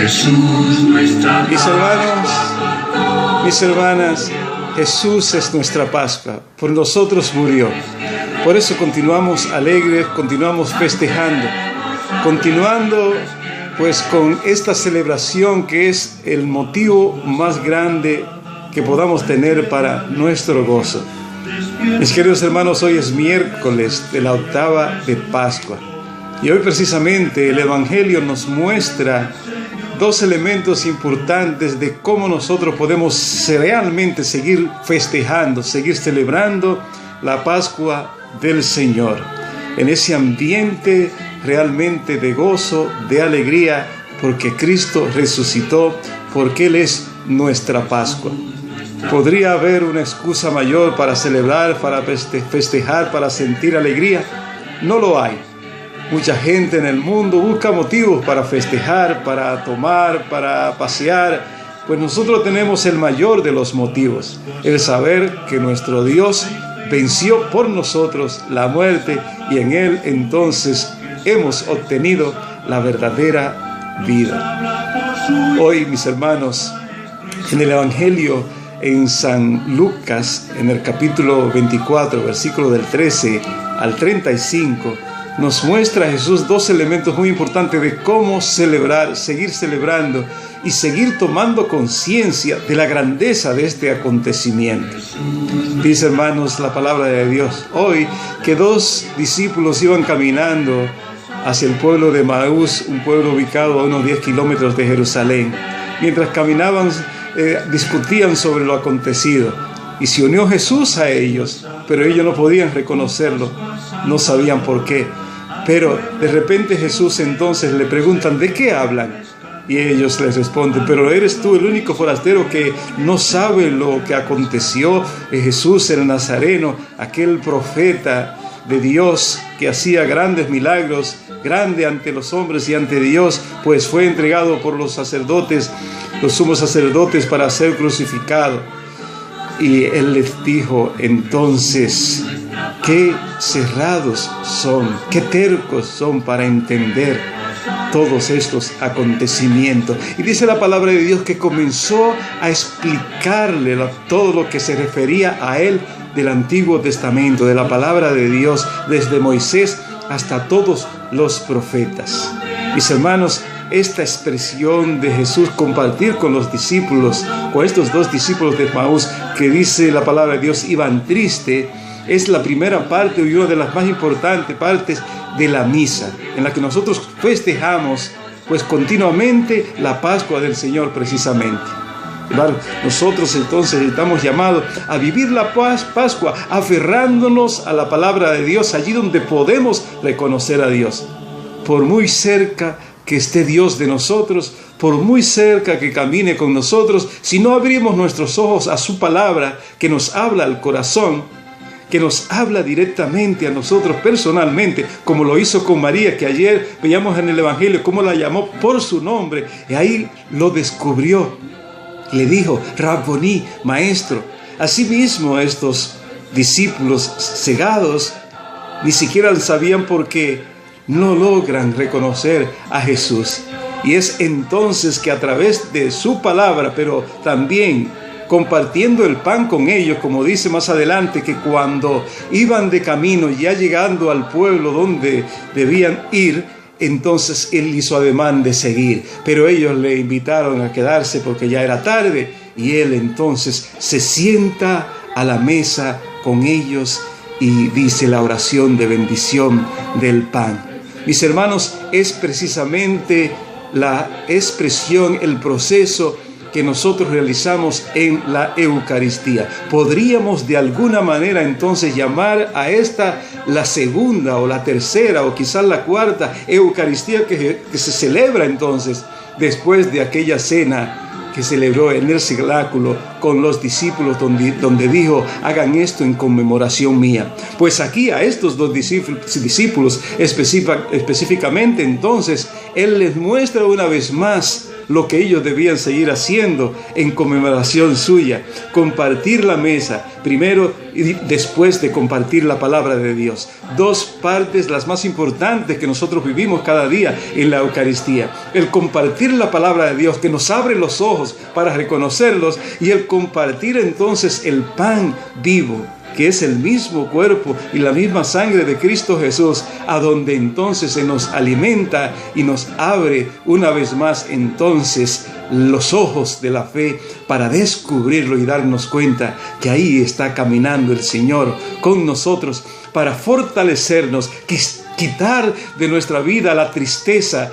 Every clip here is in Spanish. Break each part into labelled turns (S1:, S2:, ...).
S1: Mis hermanos, mis hermanas, Jesús es nuestra Pascua. Por nosotros murió. Por eso continuamos alegres, continuamos festejando, continuando pues con esta celebración que es el motivo más grande que podamos tener para nuestro gozo. Mis queridos hermanos, hoy es miércoles de la octava de Pascua. Y hoy precisamente el Evangelio nos muestra dos elementos importantes de cómo nosotros podemos realmente seguir festejando, seguir celebrando la Pascua del Señor. En ese ambiente realmente de gozo, de alegría, porque Cristo resucitó, porque Él es nuestra Pascua. ¿Podría haber una excusa mayor para celebrar, para festejar, para sentir alegría? No lo hay. Mucha gente en el mundo busca motivos para festejar, para tomar, para pasear. Pues nosotros tenemos el mayor de los motivos, el saber que nuestro Dios venció por nosotros la muerte y en Él entonces hemos obtenido la verdadera vida. Hoy, mis hermanos, en el Evangelio en San Lucas, en el capítulo 24, versículo del 13 al 35, nos muestra Jesús dos elementos muy importantes de cómo celebrar, seguir celebrando y seguir tomando conciencia de la grandeza de este acontecimiento. Dice, hermanos, la palabra de Dios hoy que dos discípulos iban caminando hacia el pueblo de Emaús, un pueblo ubicado a unos 10 kilómetros de Jerusalén. Mientras caminaban, discutían sobre lo acontecido y se unió Jesús a ellos, pero ellos no podían reconocerlo, no sabían por qué. Pero de repente Jesús entonces le preguntan, ¿de qué hablan? Y ellos les responden, pero eres tú el único forastero que no sabe lo que aconteció. Jesús el Nazareno, aquel profeta de Dios que hacía grandes milagros, grande ante los hombres y ante Dios, pues fue entregado por los sacerdotes, los sumos sacerdotes, para ser crucificado. Y Él les dijo entonces, qué cerrados son, qué tercos son para entender todos estos acontecimientos. Y dice la palabra de Dios que comenzó a explicarle todo lo que se refería a Él del Antiguo Testamento, de la palabra de Dios, desde Moisés hasta todos los profetas. Mis hermanos, esta expresión de Jesús, compartir con los discípulos, con estos dos discípulos de Emaús, que dice la palabra de Dios, iban tristes, es la primera parte y una de las más importantes partes de la misa, en la que nosotros festejamos pues continuamente la Pascua del Señor precisamente. Nosotros entonces estamos llamados a vivir la Pascua aferrándonos a la palabra de Dios allí donde podemos reconocer a Dios. Por muy cerca que esté Dios de nosotros, por muy cerca que camine con nosotros, si no abrimos nuestros ojos a su palabra que nos habla al corazón, que nos habla directamente a nosotros personalmente, como lo hizo con María, que ayer veíamos en el Evangelio cómo la llamó por su nombre, y ahí lo descubrió. Le dijo, Rabboni, maestro. Asimismo, estos discípulos cegados ni siquiera sabían por qué no logran reconocer a Jesús. Y es entonces que a través de su palabra, pero también compartiendo el pan con ellos, como dice más adelante, que cuando iban de camino, ya llegando al pueblo donde debían ir, entonces Él hizo ademán de seguir, pero ellos le invitaron a quedarse porque ya era tarde, y Él entonces se sienta a la mesa con ellos y dice la oración de bendición del pan. Mis hermanos, es precisamente la expresión, el proceso que nosotros realizamos en la Eucaristía. Podríamos de alguna manera entonces llamar a esta la segunda o la tercera o quizás la cuarta Eucaristía que se celebra entonces después de aquella cena que celebró en el cenáculo con los discípulos donde dijo, hagan esto en conmemoración mía. Pues aquí a estos dos discípulos específicamente entonces Él les muestra una vez más lo que ellos debían seguir haciendo en conmemoración suya: compartir la mesa, primero y después de compartir la palabra de Dios. Dos partes las más importantes que nosotros vivimos cada día en la Eucaristía: el compartir la palabra de Dios, que nos abre los ojos para reconocerlos, y el compartir entonces el pan vivo, que es el mismo cuerpo y la misma sangre de Cristo Jesús, a donde entonces se nos alimenta y nos abre una vez más entonces los ojos de la fe para descubrirlo y darnos cuenta que ahí está caminando el Señor con nosotros para fortalecernos, quitar de nuestra vida la tristeza,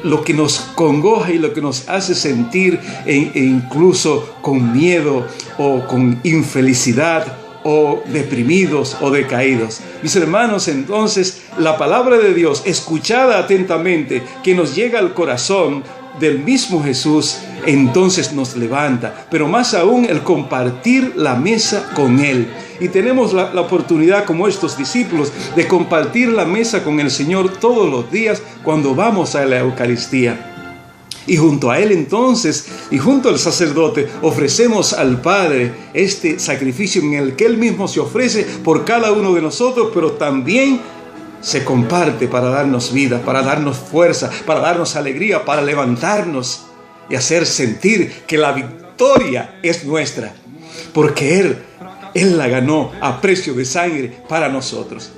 S1: lo que nos congoja y lo que nos hace sentir incluso con miedo o con infelicidad o deprimidos o decaídos. Mis hermanos, entonces la palabra de Dios, escuchada atentamente, que nos llega al corazón del mismo Jesús, entonces nos levanta, pero más aún el compartir la mesa con Él. Y tenemos la oportunidad, como estos discípulos, de compartir la mesa con el Señor todos los días cuando vamos a la Eucaristía. Y junto a Él entonces, y junto al sacerdote, ofrecemos al Padre este sacrificio en el que Él mismo se ofrece por cada uno de nosotros, pero también se comparte para darnos vida, para darnos fuerza, para darnos alegría, para levantarnos y hacer sentir que la victoria es nuestra, porque Él la ganó a precio de sangre para nosotros.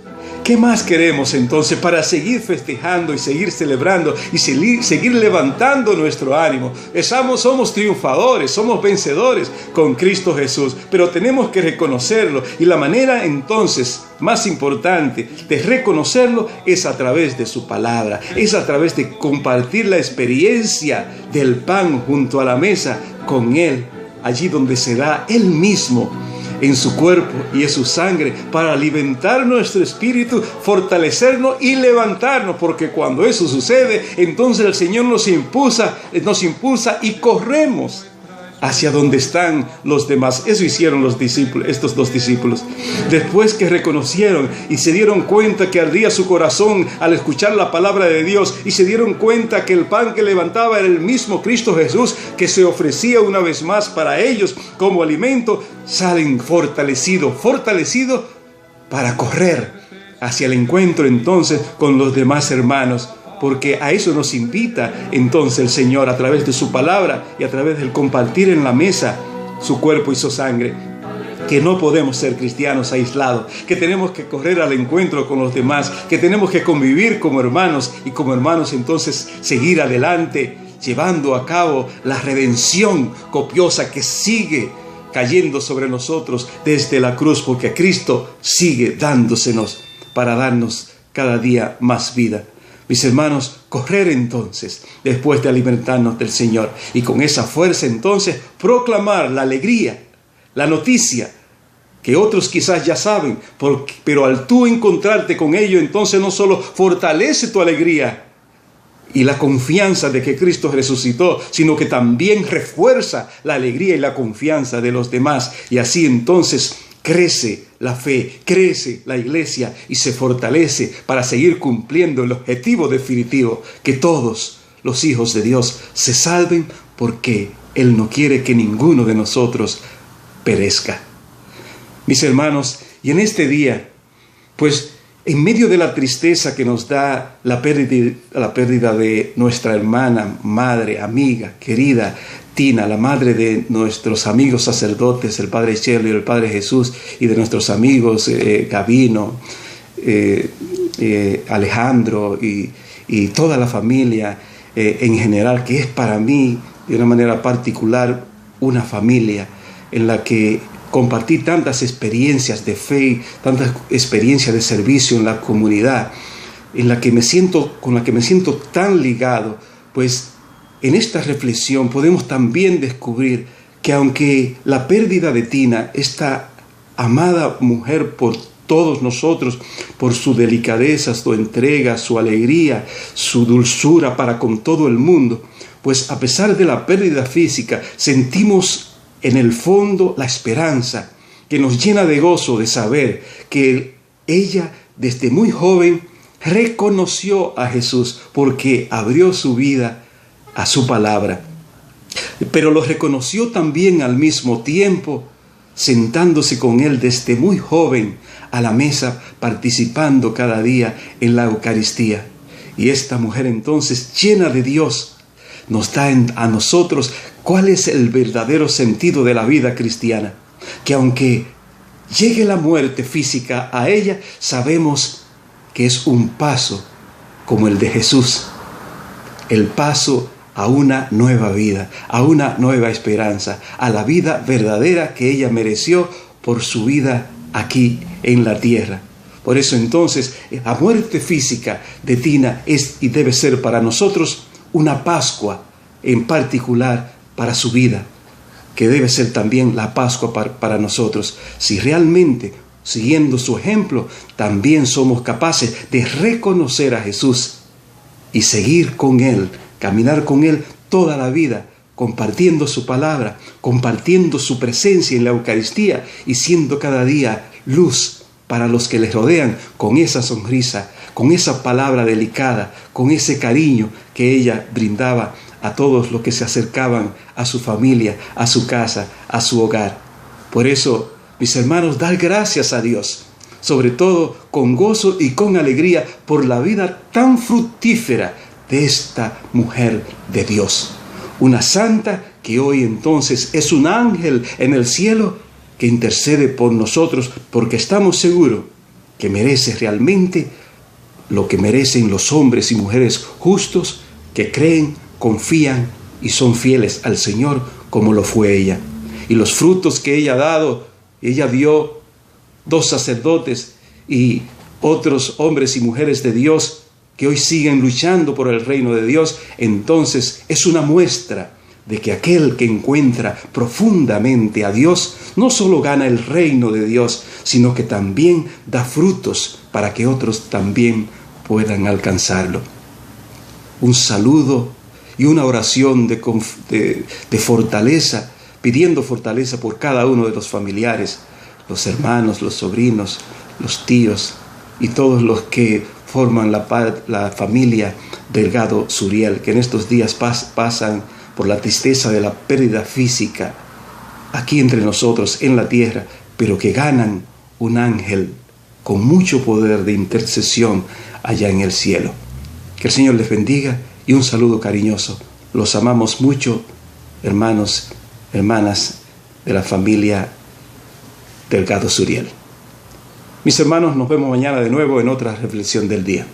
S1: ¿Qué más queremos entonces para seguir festejando y seguir celebrando y seguir levantando nuestro ánimo? Somos triunfadores, somos vencedores con Cristo Jesús, pero tenemos que reconocerlo, y la manera entonces más importante de reconocerlo es a través de su palabra, es a través de compartir la experiencia del pan junto a la mesa con Él, allí donde se da Él mismo en su cuerpo y en su sangre para alimentar nuestro espíritu, fortalecernos y levantarnos, porque cuando eso sucede, entonces el Señor nos impulsa y corremos hacia donde están los demás. Eso hicieron los discípulos, estos dos discípulos. Después que reconocieron y se dieron cuenta que ardía su corazón al escuchar la palabra de Dios, y se dieron cuenta que el pan que levantaba era el mismo Cristo Jesús, que se ofrecía una vez más para ellos como alimento, salen fortalecidos para correr hacia el encuentro entonces con los demás hermanos. Porque a eso nos invita entonces el Señor a través de su palabra y a través del compartir en la mesa su cuerpo y su sangre. Que no podemos ser cristianos aislados, que tenemos que correr al encuentro con los demás, que tenemos que convivir como hermanos, y como hermanos entonces seguir adelante, llevando a cabo la redención copiosa que sigue cayendo sobre nosotros desde la cruz, porque Cristo sigue dándosenos para darnos cada día más vida. Mis hermanos, correr entonces, después de alimentarnos del Señor, y con esa fuerza entonces proclamar la alegría, la noticia, que otros quizás ya saben, pero al tú encontrarte con ello, entonces no solo fortalece tu alegría y la confianza de que Cristo resucitó, sino que también refuerza la alegría y la confianza de los demás, y así entonces crece la fe, crece la iglesia y se fortalece para seguir cumpliendo el objetivo definitivo, que todos los hijos de Dios se salven, porque Él no quiere que ninguno de nosotros perezca. Mis hermanos, y en este día, pues en medio de la tristeza que nos da la pérdida de nuestra hermana, madre, amiga, querida, Tina, la madre de nuestros amigos sacerdotes, el Padre Chelo y el Padre Jesús, y de nuestros amigos Gabino, Alejandro y toda la familia en general, que es para mí de una manera particular una familia en la que compartí tantas experiencias de fe, tantas experiencias de servicio en la comunidad, con la que me siento tan ligado. Pues en esta reflexión podemos también descubrir que aunque la pérdida de Tina, esta amada mujer por todos nosotros, por su delicadeza, su entrega, su alegría, su dulzura para con todo el mundo, pues a pesar de la pérdida física, sentimos en el fondo la esperanza que nos llena de gozo de saber que ella desde muy joven reconoció a Jesús, porque abrió su vida a su palabra. Pero lo reconoció también al mismo tiempo, sentándose con él desde muy joven a la mesa, participando cada día en la Eucaristía. Y esta mujer entonces, llena de Dios, nos da a nosotros cuál es el verdadero sentido de la vida cristiana. Que aunque llegue la muerte física a ella, sabemos que es un paso como el de Jesús. El paso a una nueva vida, a una nueva esperanza, a la vida verdadera que ella mereció por su vida aquí en la tierra. Por eso entonces la muerte física de Tina es y debe ser para nosotros una Pascua en particular para su vida, que debe ser también la Pascua para nosotros. Si realmente, siguiendo su ejemplo, también somos capaces de reconocer a Jesús y seguir con Él, caminar con Él toda la vida, compartiendo su palabra, compartiendo su presencia en la Eucaristía y siendo cada día luz para los que les rodean, con esa sonrisa, con esa palabra delicada, con ese cariño que ella brindaba a todos los que se acercaban a su familia, a su casa, a su hogar. Por eso, mis hermanos, dar gracias a Dios, sobre todo con gozo y con alegría por la vida tan fructífera de esta mujer de Dios. Una santa que hoy entonces es un ángel en el cielo que intercede por nosotros, porque estamos seguros que merece realmente lo que merecen los hombres y mujeres justos que creen, confían y son fieles al Señor como lo fue ella. Y los frutos que ella ha dado, ella dio 2 sacerdotes y otros hombres y mujeres de Dios que hoy siguen luchando por el reino de Dios. Entonces es una muestra de que aquel que encuentra profundamente a Dios no solo gana el reino de Dios, sino que también da frutos para que otros también puedan alcanzarlo. Un saludo y una oración de fortaleza, pidiendo fortaleza por cada uno de los familiares, los hermanos, los sobrinos, los tíos y todos los que forman la familia Delgado Suriel, que en estos días pasan por la tristeza de la pérdida física aquí entre nosotros en la tierra, pero que ganan un ángel con mucho poder de intercesión allá en el cielo. Que el Señor les bendiga y un saludo cariñoso. Los amamos mucho, hermanos, hermanas de la familia Delgado Suriel. Mis hermanos, nos vemos mañana de nuevo en otra reflexión del día.